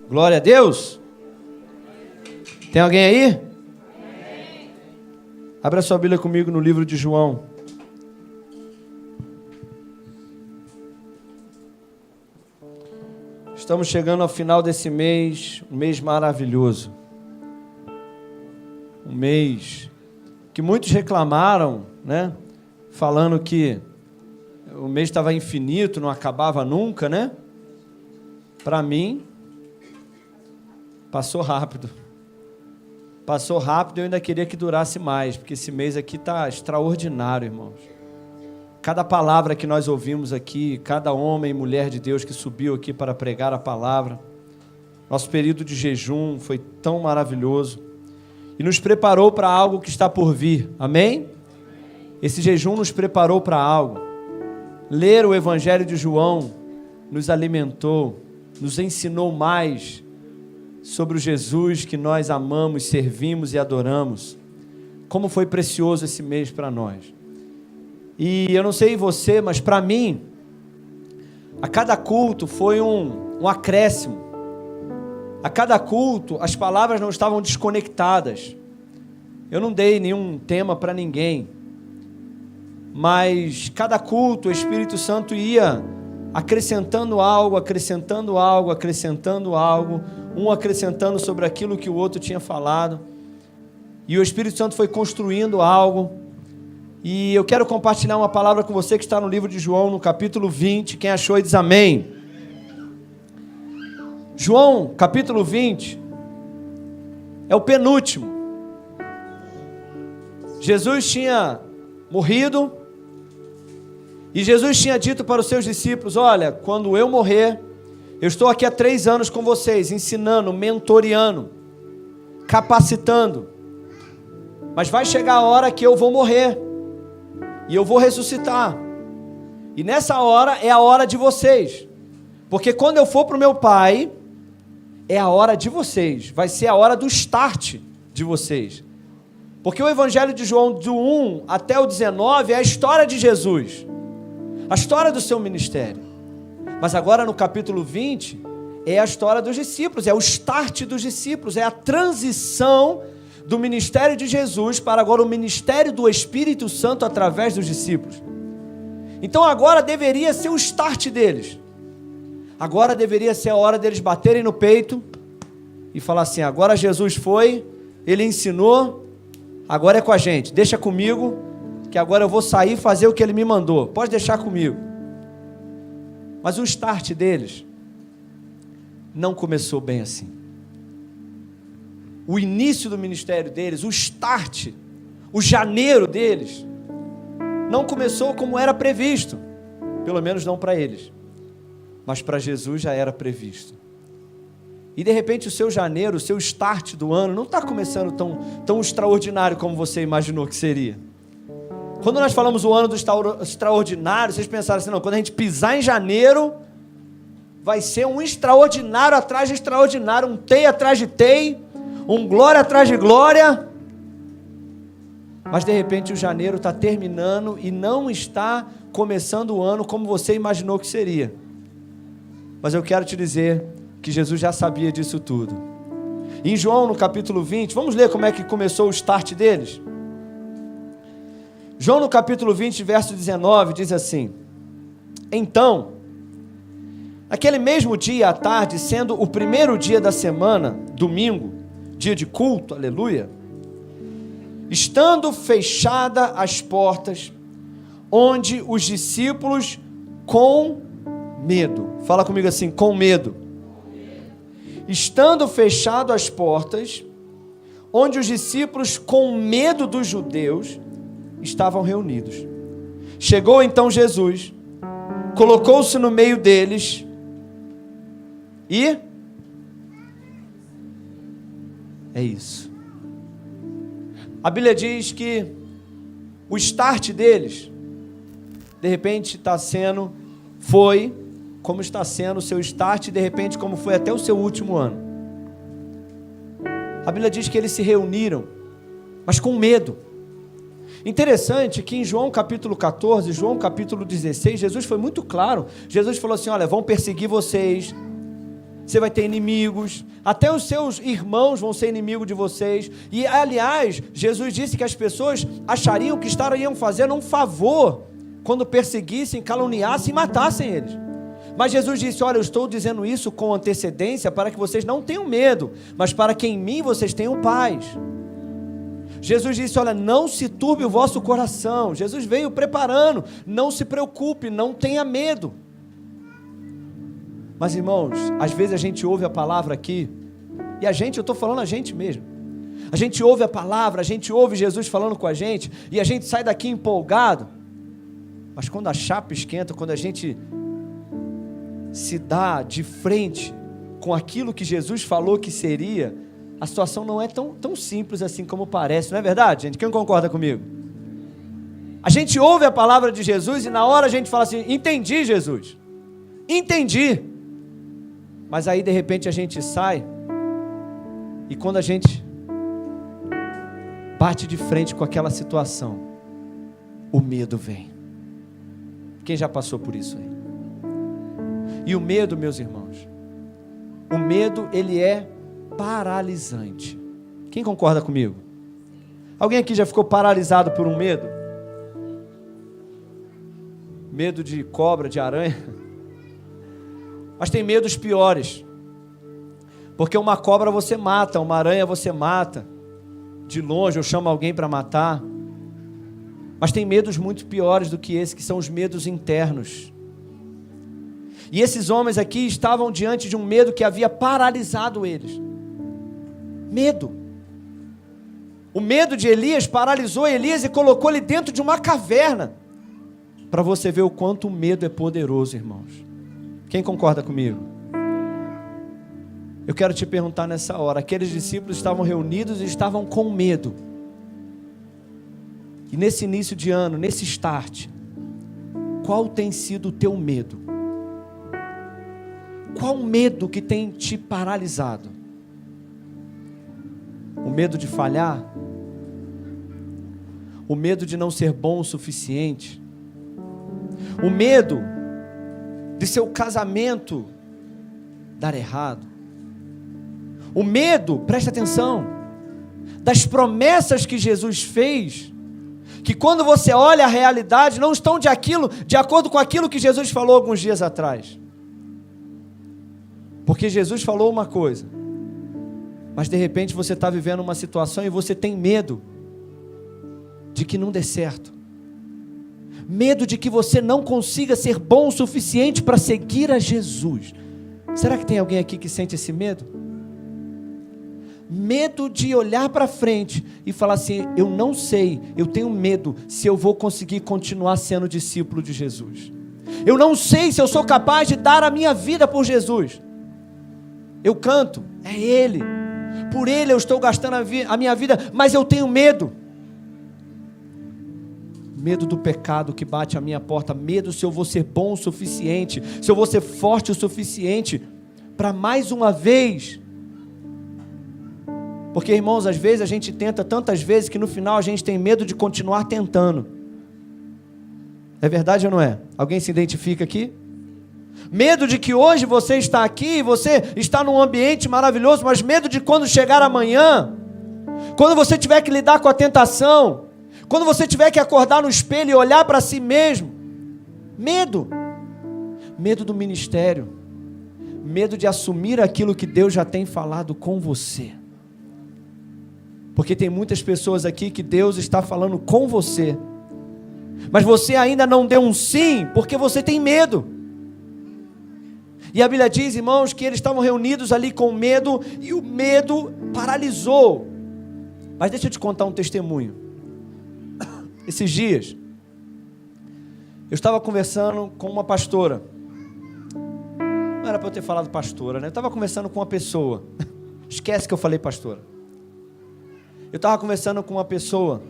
Glória a Deus. Tem alguém aí? Abra sua Bíblia comigo no livro de João. Estamos chegando ao final desse mês, um mês maravilhoso. Um mês que muitos reclamaram, né? Falando que o mês estava infinito, não acabava nunca, né? Para mim, passou rápido. Passou rápido e eu ainda queria que durasse mais, porque esse mês aqui está extraordinário, irmãos. Cada palavra que nós ouvimos aqui, cada homem e mulher de Deus que subiu aqui para pregar a palavra, nosso período de jejum foi tão maravilhoso e nos preparou para algo que está por vir, amém? Esse jejum nos preparou para algo. Ler o Evangelho de João nos alimentou, nos ensinou mais sobre o Jesus que nós amamos, servimos e adoramos. Como foi precioso esse mês para nós. E eu não sei você, mas para mim, a cada culto foi um acréscimo. A cada culto, as palavras não estavam desconectadas. Eu não dei nenhum tema para ninguém. Mas cada culto, o Espírito Santo ia acrescentando algo, acrescentando algo, acrescentando algo, um acrescentando sobre aquilo que o outro tinha falado. E o Espírito Santo foi construindo algo. E eu quero compartilhar uma palavra com você que está no livro de João, no capítulo 20. Quem achou, diz amém. João, capítulo 20, é o penúltimo. Jesus tinha morrido e Jesus tinha dito para os seus discípulos: olha, quando eu morrer, eu estou aqui há 3 anos com vocês, ensinando, mentoreando, capacitando, mas vai chegar a hora que eu vou morrer e eu vou ressuscitar, e nessa hora é a hora de vocês, porque quando eu for para o meu Pai, é a hora de vocês, vai ser a hora do start de vocês, porque o Evangelho de João, do 1 até o 19, é a história de Jesus, a história do seu ministério, mas agora no capítulo 20, é a história dos discípulos, é o start dos discípulos, é a transição do ministério de Jesus para agora o ministério do Espírito Santo através dos discípulos. Então agora deveria ser o start deles. Agora deveria ser a hora deles baterem no peito e falar assim: agora Jesus foi, Ele ensinou, agora é com a gente, deixa comigo, que agora eu vou sair e fazer o que Ele me mandou, pode deixar comigo. Mas o start deles não começou bem assim. O início do ministério deles, o start, o janeiro deles, não começou como era previsto, pelo menos não para eles, mas para Jesus já era previsto. E de repente o seu janeiro, o seu start do ano, não está começando tão extraordinário como você imaginou que seria. Quando nós falamos o ano do extraordinário, vocês pensaram assim: não, quando a gente pisar em janeiro, vai ser um extraordinário atrás de extraordinário, um tei atrás de tei, um glória atrás de glória. Mas de repente o janeiro está terminando e não está começando o ano como você imaginou que seria. Mas eu quero te dizer que Jesus já sabia disso tudo. Em João, no capítulo 20, vamos ler como é que começou o start deles? João, no capítulo 20, verso 19, diz assim: então, naquele mesmo dia à tarde, sendo o primeiro dia da semana, domingo, dia de culto, aleluia, estando fechada as portas, onde os discípulos com medo, fala comigo assim, com medo, estando fechado as portas, onde os discípulos com medo dos judeus estavam reunidos, chegou então Jesus, colocou-se no meio deles e é isso. A Bíblia diz que o start deles, de repente foi como está sendo o seu start, e de repente como foi até o seu último ano. A Bíblia diz que eles se reuniram, mas com medo. Interessante que em João capítulo 14, João capítulo 16, Jesus foi muito claro. Jesus falou assim: olha, vão perseguir vocês, você vai ter inimigos, até os seus irmãos vão ser inimigos de vocês. E, aliás, Jesus disse que as pessoas achariam que estariam fazendo um favor quando perseguissem, caluniassem e matassem eles. Mas Jesus disse, olha, eu estou dizendo isso com antecedência para que vocês não tenham medo, mas para que em mim vocês tenham paz. Jesus disse, olha, não se turbe o vosso coração. Jesus veio preparando, não se preocupe, não tenha medo. Mas, irmãos, às vezes a gente ouve a palavra aqui, e eu estou falando a gente mesmo. A gente ouve a palavra, a gente ouve Jesus falando com a gente, e a gente sai daqui empolgado. Mas quando a chapa esquenta, quando a gente se dá de frente com aquilo que Jesus falou que seria, a situação não é tão simples assim como parece, não é verdade, gente? Quem concorda comigo? A gente ouve a palavra de Jesus e na hora a gente fala assim, entendi, Jesus, entendi. Mas aí de repente a gente sai e quando a gente bate de frente com aquela situação, o medo vem. Quem já passou por isso aí? E o medo, meus irmãos, o medo ele é paralisante. Quem concorda comigo? Alguém aqui já ficou paralisado por um medo? Medo de cobra, de aranha? Mas tem medos piores, porque uma cobra você mata, uma aranha você mata, de longe eu chamo alguém para matar, mas tem medos muito piores do que esse, que são os medos internos. E esses homens aqui estavam diante de um medo que havia paralisado eles. Medo. O medo de Elias paralisou Elias e colocou ele dentro de uma caverna, para você ver o quanto o medo é poderoso, irmãos. Quem concorda comigo? Eu quero te perguntar nessa hora, aqueles discípulos estavam reunidos e estavam com medo. E nesse início de ano, nesse start, qual tem sido o teu medo? Qual medo que tem te paralisado? O medo de falhar? O medo de não ser bom o suficiente? O medo de seu casamento dar errado? O medo, presta atenção, das promessas que Jesus fez, que quando você olha a realidade, não estão de acordo com aquilo que Jesus falou alguns dias atrás. Porque Jesus falou uma coisa, mas de repente você está vivendo uma situação e você tem medo de que não dê certo. Medo de que você não consiga ser bom o suficiente para seguir a Jesus. Será que tem alguém aqui que sente esse medo? Medo de olhar para frente e falar assim, eu não sei, eu tenho medo se eu vou conseguir continuar sendo discípulo de Jesus. Eu não sei se eu sou capaz de dar a minha vida por Jesus. Eu canto, é Ele, por Ele eu estou gastando a minha vida, mas eu tenho medo. Medo do pecado que bate à minha porta, medo se eu vou ser bom o suficiente, se eu vou ser forte o suficiente, para mais uma vez. Porque, irmãos, às vezes a gente tenta tantas vezes que no final a gente tem medo de continuar tentando. É verdade ou não é? Alguém se identifica aqui? Medo de que hoje você está aqui, você está num ambiente maravilhoso, mas medo de quando chegar amanhã, quando você tiver que lidar com a tentação, quando você tiver que acordar no espelho e olhar para si mesmo. Medo. Medo do ministério. Medo de assumir aquilo que Deus já tem falado com você. Porque tem muitas pessoas aqui que Deus está falando com você, mas você ainda não deu um sim, porque você tem medo. E a Bíblia diz, irmãos, que eles estavam reunidos ali com medo, e o medo paralisou. Mas deixa eu te contar um testemunho. Esses dias, eu estava conversando com uma pastora. Não era para eu ter falado pastora, né? Eu estava conversando com uma pessoa. Esquece que eu falei pastora. Eu estava conversando com uma pessoa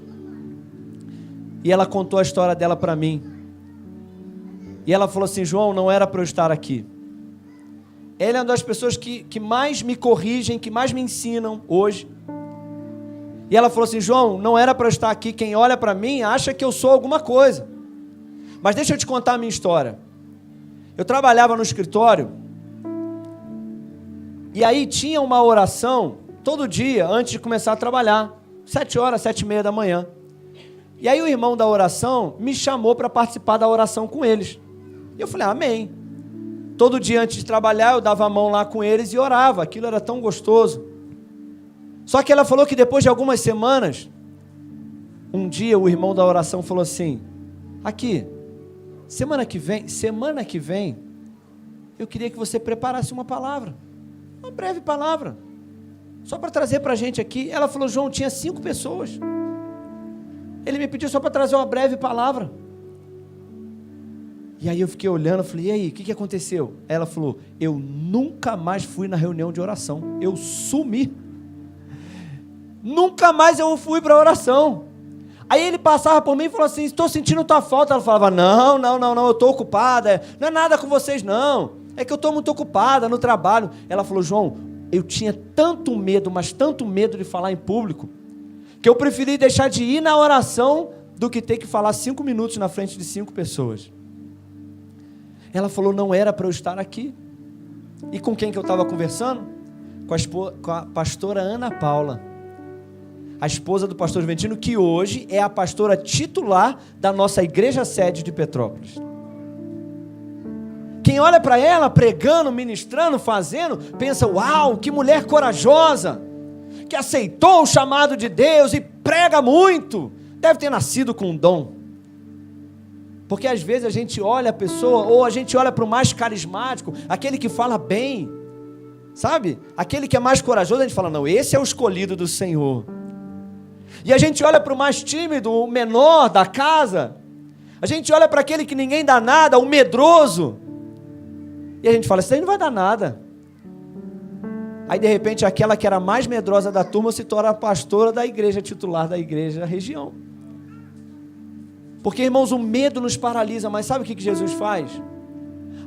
e ela contou a história dela para mim. E ela falou assim, João, não era para eu estar aqui. Ela é uma das pessoas que mais me corrigem, que mais me ensinam hoje. E ela falou assim, João, não era para eu estar aqui, quem olha para mim acha que eu sou alguma coisa. Mas deixa eu te contar a minha história. Eu trabalhava no escritório E aí tinha uma oração todo dia antes de começar a trabalhar, 7 horas, 7h30 da manhã. E aí o irmão da oração me chamou para participar da oração com eles. E eu falei, amém. Todo dia antes de trabalhar eu dava a mão lá com eles e orava, aquilo era tão gostoso. Só que ela falou que depois de algumas semanas, um dia o irmão da oração falou assim, aqui, semana que vem, eu queria que você preparasse uma palavra, uma breve palavra, só para trazer para a gente aqui. Ela falou, João, tinha 5 pessoas. Ele me pediu só para trazer uma breve palavra. E aí eu fiquei olhando, falei, e aí, o que aconteceu? Ela falou, eu nunca mais fui na reunião de oração, eu sumi. Nunca mais eu fui para a oração. Aí ele passava por mim e falou assim, estou sentindo tua falta. Ela falava, não, eu estou ocupada, não é nada com vocês não, é que eu estou muito ocupada no trabalho. Ela falou, João, eu tinha tanto medo, mas tanto medo de falar em público, que eu preferi deixar de ir na oração do que ter que falar 5 minutos na frente de 5 pessoas. Ela falou, não era para eu estar aqui. E com quem que eu estava conversando? Com a pastora Ana Paula, a esposa do pastor Juventino, que hoje é a pastora titular da nossa igreja sede de Petrópolis. Quem olha para ela pregando, ministrando, fazendo, pensa, uau, que mulher corajosa, que aceitou o chamado de Deus e prega muito, deve ter nascido com um dom. Porque às vezes a gente olha a pessoa, ou a gente olha para o mais carismático, aquele que fala bem, sabe? Aquele que é mais corajoso, a gente fala, não, esse é o escolhido do Senhor. E a gente olha para o mais tímido, o menor da casa, a gente olha para aquele que ninguém dá nada, o medroso, e a gente fala, isso aí não vai dar nada. Aí de repente aquela que era mais medrosa da turma se torna a pastora da igreja, titular da igreja da região. Porque, irmãos, o medo nos paralisa, mas sabe o que Jesus faz?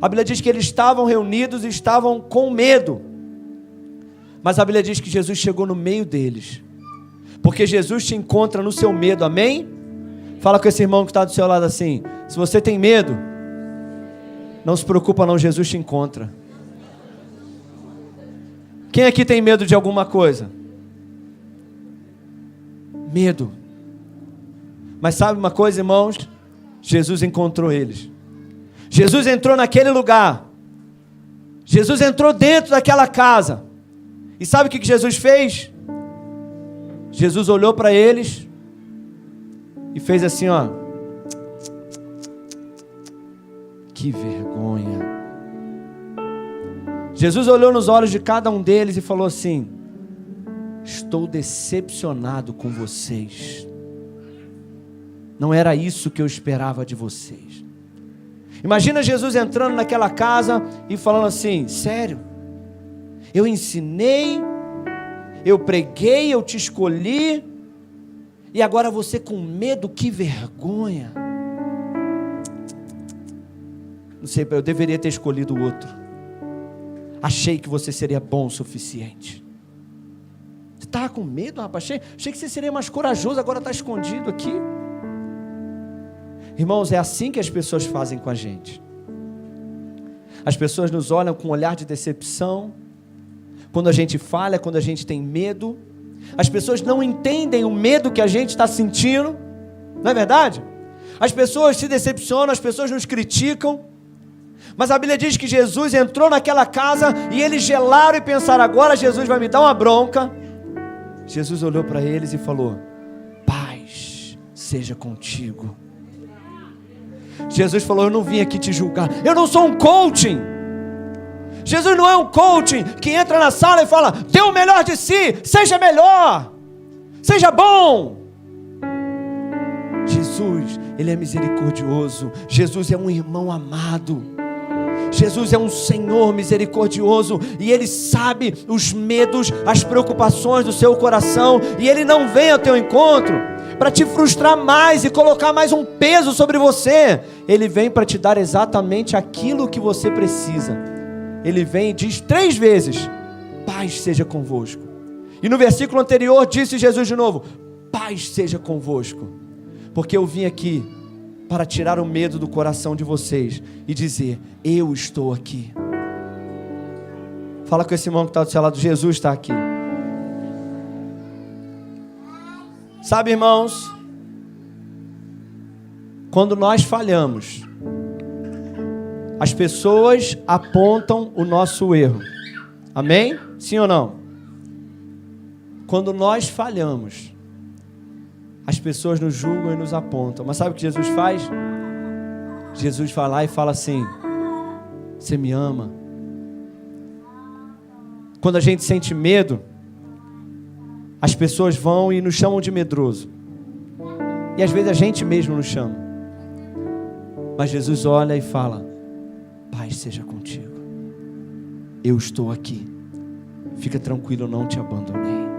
A Bíblia diz que eles estavam reunidos e estavam com medo, mas a Bíblia diz que Jesus chegou no meio deles, porque Jesus te encontra no seu medo, amém? Fala com esse irmão que está do seu lado assim, se você tem medo, não se preocupa não, Jesus te encontra. Quem aqui tem medo de alguma coisa? Medo. Mas sabe uma coisa, irmãos? Jesus encontrou eles. Jesus entrou naquele lugar. Jesus entrou dentro daquela casa. E sabe o que Jesus fez? Jesus olhou para eles e fez assim, ó. Que vergonha. Jesus olhou nos olhos de cada um deles e falou assim, estou decepcionado com vocês. Não era isso que eu esperava de vocês. Imagina Jesus entrando naquela casa e falando assim, sério, eu ensinei, eu preguei, eu te escolhi, e agora você com medo, que vergonha. Não sei, eu deveria ter escolhido o outro. Achei que você seria bom o suficiente. Você estava com medo, rapaz? Achei que você seria mais corajoso, agora está escondido aqui. Irmãos, é assim que as pessoas fazem com a gente. As pessoas nos olham com um olhar de decepção, quando a gente falha, quando a gente tem medo. As pessoas não entendem o medo que a gente está sentindo, não é verdade? As pessoas se decepcionam, as pessoas nos criticam, mas a Bíblia diz que Jesus entrou naquela casa e eles gelaram e pensaram, agora Jesus vai me dar uma bronca. Jesus olhou para eles e falou, paz seja contigo. Jesus falou, eu não vim aqui te julgar, eu não sou um coaching. Jesus não é um coaching que entra na sala e fala, dê o melhor de si, seja melhor, seja bom. Jesus, Ele é misericordioso. Jesus é um irmão amado. Jesus é um Senhor misericordioso, e Ele sabe os medos, as preocupações do seu coração, e Ele não vem ao teu encontro para te frustrar mais e colocar mais um peso sobre você. Ele vem para te dar exatamente aquilo que você precisa. Ele vem e diz 3 vezes, paz seja convosco. E no versículo anterior disse Jesus de novo, paz seja convosco, porque eu vim aqui para tirar o medo do coração de vocês e dizer, eu estou aqui. Fala com esse irmão que está do seu lado, Jesus está aqui. Sabe, irmãos, quando nós falhamos, as pessoas apontam o nosso erro. Amém? Sim ou não? Quando nós falhamos, as pessoas nos julgam e nos apontam. Mas sabe o que Jesus faz? Jesus vai lá e fala assim: você me ama? Quando a gente sente medo, as pessoas vão e nos chamam de medroso. E às vezes a gente mesmo nos chama. Mas Jesus olha e fala: paz seja contigo. Eu estou aqui. Fica tranquilo, eu não te abandonei.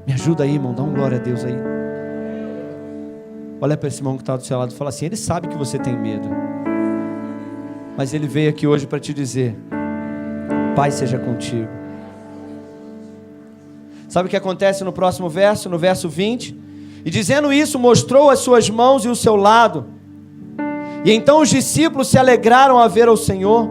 Me ajuda aí, irmão. Dá um glória a Deus aí. Olha para esse irmão que está do seu lado e fala assim: ele sabe que você tem medo, mas ele veio aqui hoje para te dizer: paz seja contigo. Sabe o que acontece no próximo verso? No verso 20. E dizendo isso, mostrou as suas mãos e o seu lado. E então os discípulos se alegraram a ver ao Senhor.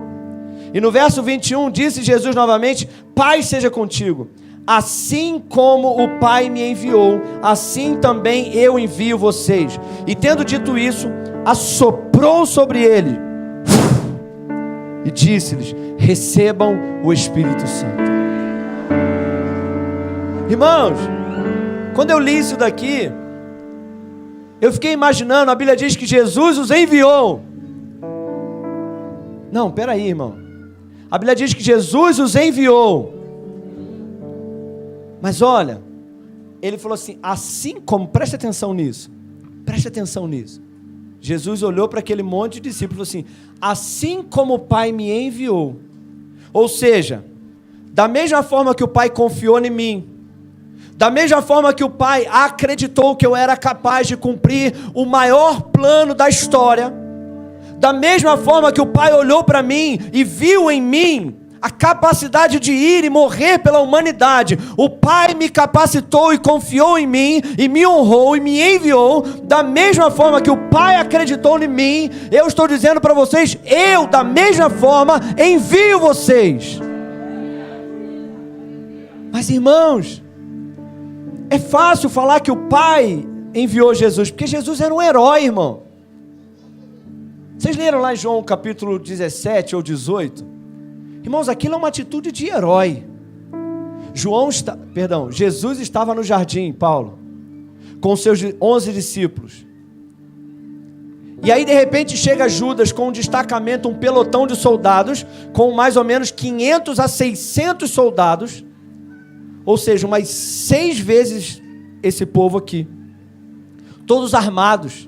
E no verso 21 disse Jesus novamente: paz seja contigo. Assim como o Pai me enviou, assim também eu envio vocês. E tendo dito isso, assoprou sobre ele e disse-lhes: recebam o Espírito Santo. Irmãos, quando eu li isso daqui, eu fiquei imaginando, a Bíblia diz que Jesus os enviou. Não, peraí, irmão. A Bíblia diz que Jesus os enviou. Mas olha, ele falou assim como, preste atenção nisso. Jesus olhou para aquele monte de discípulos e falou assim: assim como o Pai me enviou. Ou seja, da mesma forma que o Pai confiou em mim, da mesma forma que o Pai acreditou que eu era capaz de cumprir o maior plano da história, da mesma forma que o Pai olhou para mim e viu em mim a capacidade de ir e morrer pela humanidade, o Pai me capacitou e confiou em mim, e me honrou e me enviou. Da mesma forma que o Pai acreditou em mim, eu estou dizendo para vocês: eu da mesma forma envio vocês. Mas irmãos, é fácil falar que o Pai enviou Jesus, porque Jesus era um herói, irmão. Vocês leram lá em João capítulo 17 ou 18? Irmãos, aquilo é uma atitude de herói. Jesus estava no jardim, Paulo, com seus 11 discípulos. E aí de repente chega Judas com um destacamento, um pelotão de soldados, com mais ou menos 500 a 600 soldados, ou seja, umas 6 vezes esse povo aqui, todos armados.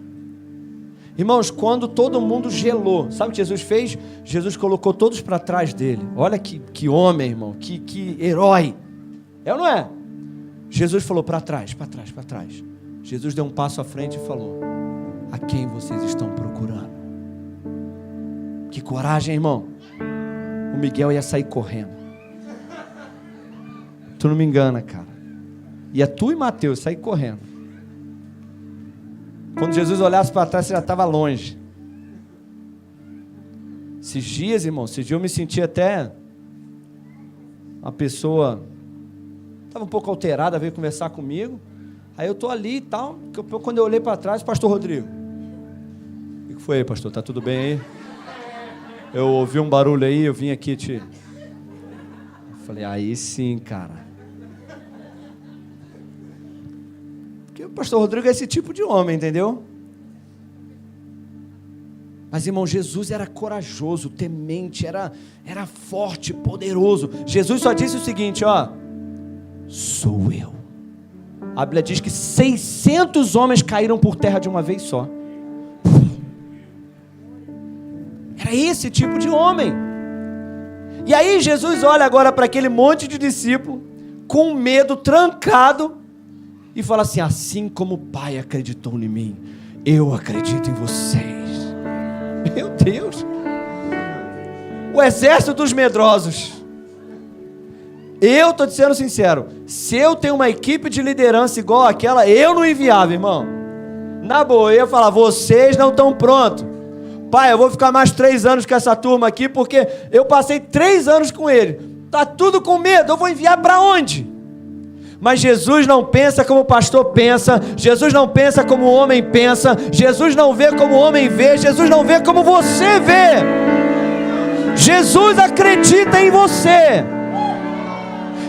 Irmãos, quando todo mundo gelou, sabe o que Jesus fez? Jesus colocou todos para trás dele. Olha que homem, irmão, que herói. É ou não é? Jesus falou: para trás. Jesus deu um passo à frente e falou: a quem vocês estão procurando? Que coragem, irmão. O Miguel ia sair correndo. Tu não me engana, cara. Ia tu e Mateus sair correndo. Quando Jesus olhasse para trás, você já estava longe. Esses dias, irmão, eu me senti até uma pessoa, estava um pouco alterada, veio conversar comigo. Aí eu estou ali e tal, quando eu olhei para trás: pastor Rodrigo. O que foi aí, pastor? Tá tudo bem aí? Eu ouvi um barulho aí, eu vim aqui eu falei: aí sim, cara. Porque o pastor Rodrigo é esse tipo de homem, entendeu? Mas, irmão, Jesus era corajoso, temente, era forte, poderoso. Jesus só disse o seguinte: sou eu. A Bíblia diz que 600 homens caíram por terra de uma vez só. Era esse tipo de homem. E aí Jesus olha agora para aquele monte de discípulo, com medo, trancado, e fala assim: assim como o Pai acreditou em mim, eu acredito em vocês. Meu Deus! O exército dos medrosos. Eu estou te sendo sincero, se eu tenho uma equipe de liderança igual aquela, eu não enviava, irmão. Na boa, eu ia falar: vocês não estão prontos. pai, eu vou ficar mais 3 anos com essa turma aqui, porque eu passei 3 anos com ele. Está tudo com medo, eu vou enviar para onde? Mas Jesus não pensa como o pastor pensa, Jesus não pensa como o homem pensa, Jesus não vê como o homem vê, Jesus não vê como você vê. Jesus acredita em você.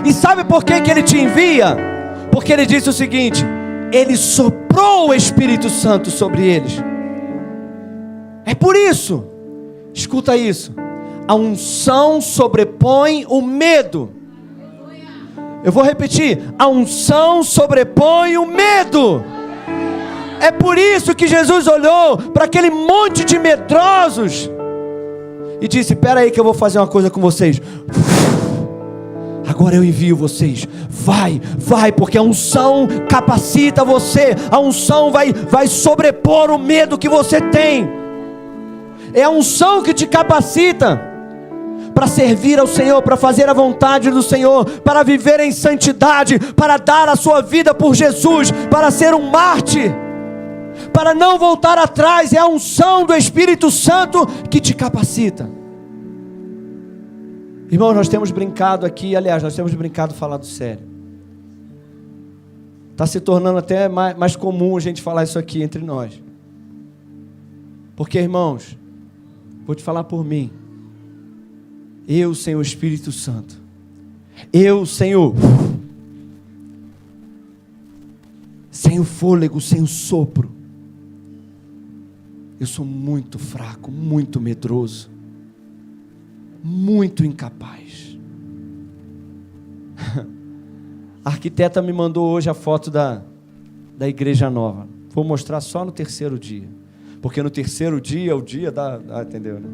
E sabe por que Ele te envia? Porque Ele disse o seguinte: Ele soprou o Espírito Santo sobre eles. É por isso, escuta isso, a unção sobrepõe o medo. Eu vou repetir, a unção sobrepõe o medo. É por isso que Jesus olhou para aquele monte de medrosos e disse: espera aí que eu vou fazer uma coisa com vocês. Agora eu envio vocês. Vai, porque a unção capacita você. A unção vai sobrepor o medo que você tem. É a unção que te capacita para servir ao Senhor, para fazer a vontade do Senhor, para viver em santidade, para dar a sua vida por Jesus, para ser um mártir, para não voltar atrás. É a unção do Espírito Santo que te capacita. Irmão, nós temos brincado aqui, aliás, nós temos brincado falado sério. Está se tornando até mais comum a gente falar isso aqui entre nós. Porque, irmãos, vou te falar por mim. Eu sem o Espírito Santo, eu sem o fôlego, sem o sopro, eu sou muito fraco, muito medroso, muito incapaz. A arquiteta me mandou hoje a foto da igreja nova. Vou mostrar só no 3º dia, porque no 3º dia é o dia da... entendeu, né?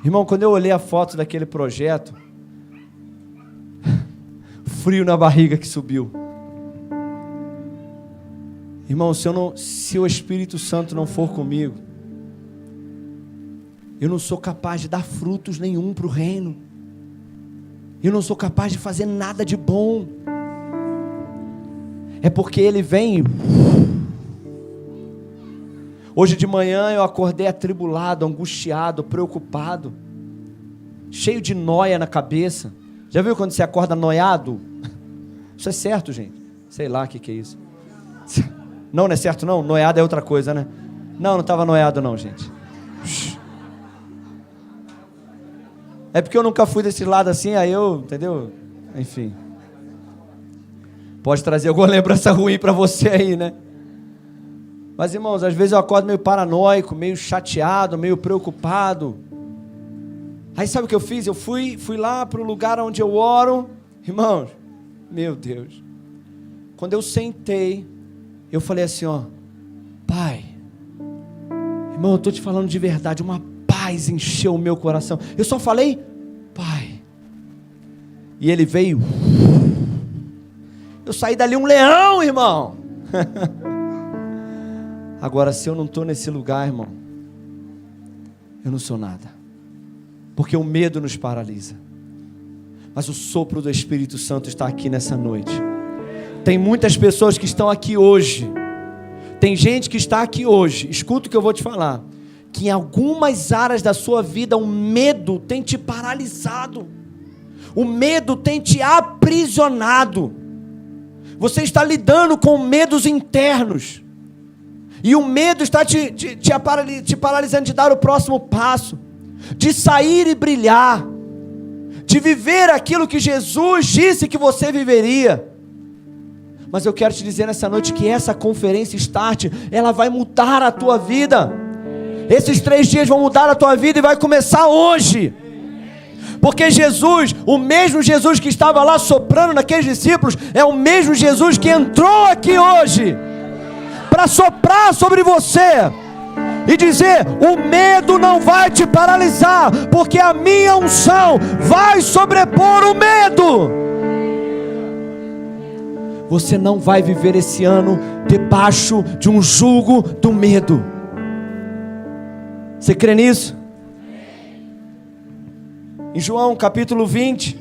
Irmão, quando eu olhei a foto daquele projeto, frio na barriga que subiu. Irmão, se o Espírito Santo não for comigo, eu não sou capaz de dar frutos nenhum para o reino. Eu não sou capaz de fazer nada de bom. É porque Ele vem. Hoje de manhã eu acordei atribulado, angustiado, preocupado, cheio de nóia na cabeça. Já viu quando você acorda noiado? Isso é certo, gente? Sei lá o que é isso. Não é certo não? Noiado é outra coisa, né? Não estava noiado não, gente. É porque eu nunca fui desse lado assim, aí eu, entendeu? Enfim. Pode trazer alguma lembrança ruim para você aí, né? Mas, irmãos, às vezes eu acordo meio paranoico, meio chateado, meio preocupado. Aí sabe o que eu fiz? Eu fui lá para o lugar onde eu oro. Irmãos, meu Deus. Quando eu sentei, eu falei assim, ó: Pai, irmão, eu estou te falando de verdade, uma paz encheu o meu coração. Eu só falei, Pai. E Ele veio. Eu saí dali um leão, irmão. Agora, se eu não estou nesse lugar, irmão, eu não sou nada. Porque o medo nos paralisa. Mas o sopro do Espírito Santo está aqui nessa noite. Tem muitas pessoas que estão aqui hoje. Tem gente que está aqui hoje. Escuta o que eu vou te falar. Que em algumas áreas da sua vida o medo tem te paralisado. O medo tem te aprisionado. Você está lidando com medos internos. E o medo está te paralisando de dar o próximo passo, de sair e brilhar, de viver aquilo que Jesus disse que você viveria. Mas eu quero te dizer nessa noite que essa conferência Start, ela vai mudar a tua vida. Esses 3 dias vão mudar a tua vida e vai começar hoje. Porque Jesus, o mesmo Jesus que estava lá soprando naqueles discípulos, é o mesmo Jesus que entrou aqui hoje para soprar sobre você e dizer: o medo não vai te paralisar, porque a minha unção vai sobrepor o medo. Você não vai viver esse ano debaixo de um jugo do medo. Você crê nisso? Em João capítulo 20,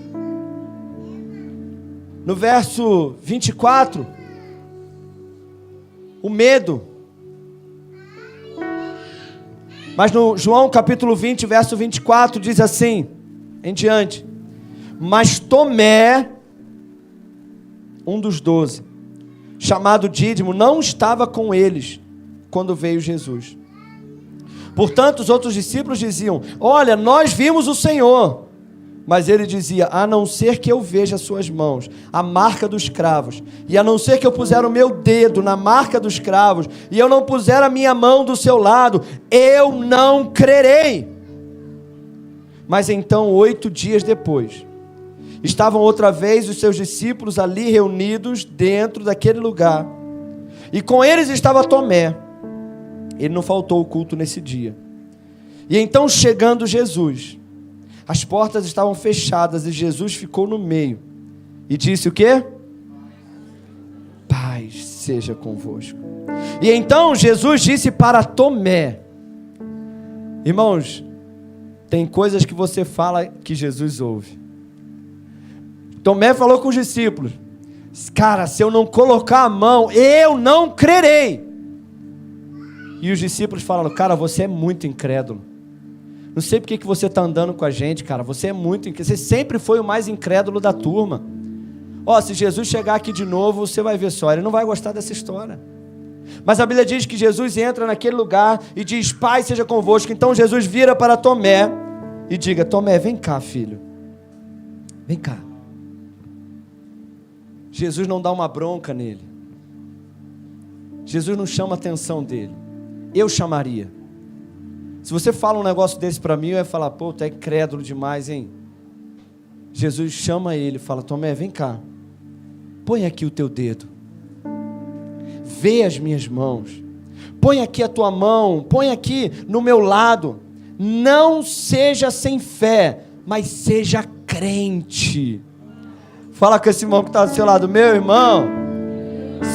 no verso 24, o medo Mas no João capítulo 20, verso 24, diz assim, em diante: mas Tomé, um dos 12, chamado Dídimo, não estava com eles quando veio Jesus. Portanto, os outros discípulos diziam: olha, nós vimos o Senhor. Mas ele dizia: a não ser que eu veja as suas mãos, a marca dos cravos, e a não ser que eu puser o meu dedo na marca dos cravos, e eu não puser a minha mão do seu lado, eu não crerei. Mas então, 8 dias depois, estavam outra vez os seus discípulos ali reunidos dentro daquele lugar, e com eles estava Tomé. Ele não faltou o culto nesse dia. E então, chegando Jesus, as portas estavam fechadas e Jesus ficou no meio e disse o quê? Paz seja convosco. E então Jesus disse para Tomé: irmãos, tem coisas que você fala que Jesus ouve. Tomé falou com os discípulos: cara, se eu não colocar a mão, eu não crerei. E os discípulos falaram: cara, você é muito incrédulo. Não sei porque que você está andando com a gente, cara. Você é muito incrédulo. Você sempre foi o mais incrédulo da turma. Ó, se Jesus chegar aqui de novo, você vai ver só. Ele não vai gostar dessa história. Mas a Bíblia diz que Jesus entra naquele lugar e diz: Pai seja convosco. Então Jesus vira para Tomé e diga: Tomé, vem cá, filho. Vem cá. Jesus não dá uma bronca nele. Jesus não chama a atenção dele. Eu chamaria. Se você fala um negócio desse para mim, eu ia falar: pô, tu é incrédulo demais, hein? Jesus chama ele e fala: Tomé, vem cá. Põe aqui o teu dedo. Vê as minhas mãos. Põe aqui a tua mão. Põe aqui no meu lado. Não seja sem fé, mas seja crente. Fala com esse irmão que está do seu lado: meu irmão,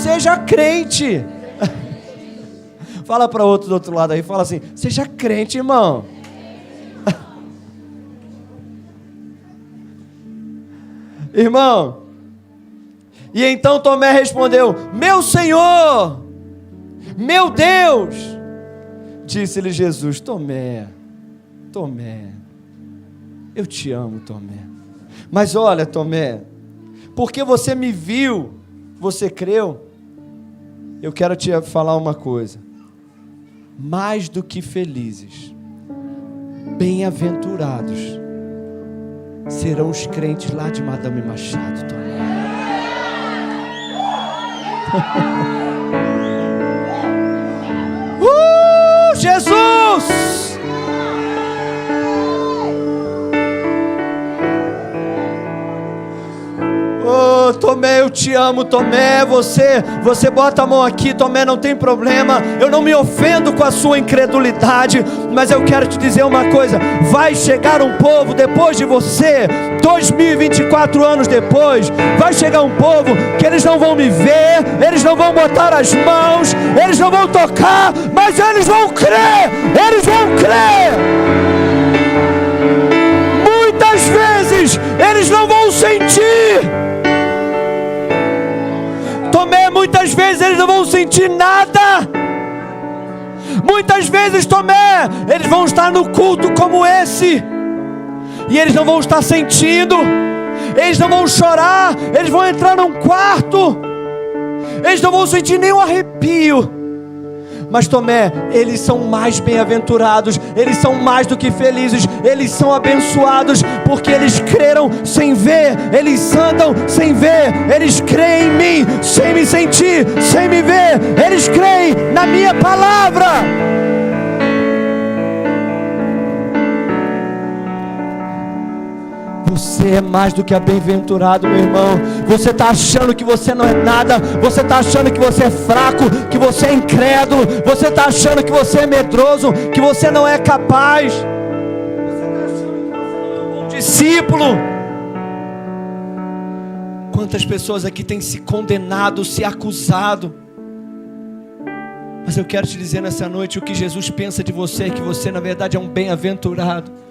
seja crente. Fala para outro do outro lado aí, fala assim: seja crente, irmão. Irmão. E então Tomé respondeu: meu Senhor, meu Deus. Disse-lhe Jesus: Tomé, Tomé, eu te amo, Tomé. Mas olha, Tomé, porque você me viu, você creu. Eu quero te falar uma coisa. Mais do que felizes, bem-aventurados serão os crentes lá de Madame Machado, Tomé. Jesus! Oh, Tomé, eu te amo, Tomé. Você bota a mão aqui, Tomé, não tem problema. Eu não me ofendo com a sua incredulidade, mas eu quero te dizer uma coisa: vai chegar um povo depois de você, 2024 anos depois, vai chegar um povo que eles não vão me ver, eles não vão botar as mãos, eles não vão tocar, mas eles vão crer, eles vão crer. Muitas vezes eles não vão sentir. Tomé, muitas vezes eles não vão sentir nada. Muitas vezes, Tomé, eles vão estar no culto como esse e eles não vão estar sentindo. Eles não vão chorar. Eles vão entrar num quarto, eles não vão sentir nenhum arrepio. Mas Tomé, eles são mais bem-aventurados, eles são mais do que felizes, eles são abençoados, porque eles creram sem ver, eles andam sem ver, eles creem em mim, sem me sentir, sem me ver, eles creem na minha palavra. Você é mais do que bem-aventurado, meu irmão. Você está achando que você não é nada. Você está achando que você é fraco, que você é incrédulo. Você está achando que você é medroso, que você não é capaz. Você está achando que você não é um bom discípulo. Quantas pessoas aqui têm se condenado, se acusado. Mas eu quero te dizer nessa noite: o que Jesus pensa de você é que você na verdade é um bem-aventurado.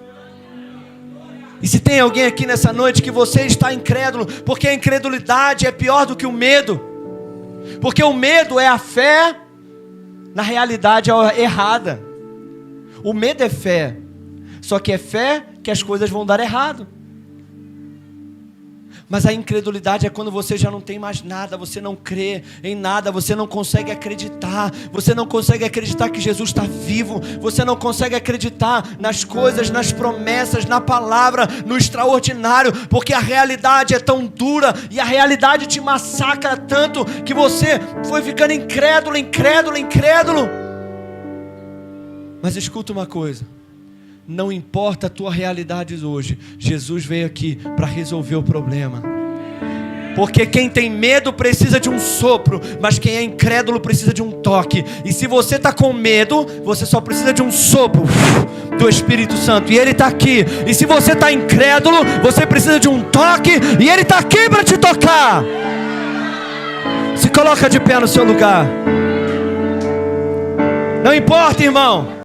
E se tem alguém aqui nessa noite que você está incrédulo, porque a incredulidade é pior do que o medo, porque o medo é a fé na realidade errada. O medo é fé. Só que é fé que as coisas vão dar errado. Mas a incredulidade é quando você já não tem mais nada, você não crê em nada, você não consegue acreditar, você não consegue acreditar que Jesus está vivo, você não consegue acreditar nas coisas, nas promessas, na palavra, no extraordinário, porque a realidade é tão dura e a realidade te massacra tanto que você foi ficando incrédulo. Mas escuta uma coisa, não importa a tua realidade hoje, Jesus veio aqui para resolver o problema. Porque quem tem medo precisa de um sopro, mas quem é incrédulo precisa de um toque. E se você está com medo, você só precisa de um sopro do Espírito Santo, e Ele está aqui. E se você está incrédulo, você precisa de um toque, e Ele está aqui para te tocar. Se coloca de pé no seu lugar. Não importa, irmão.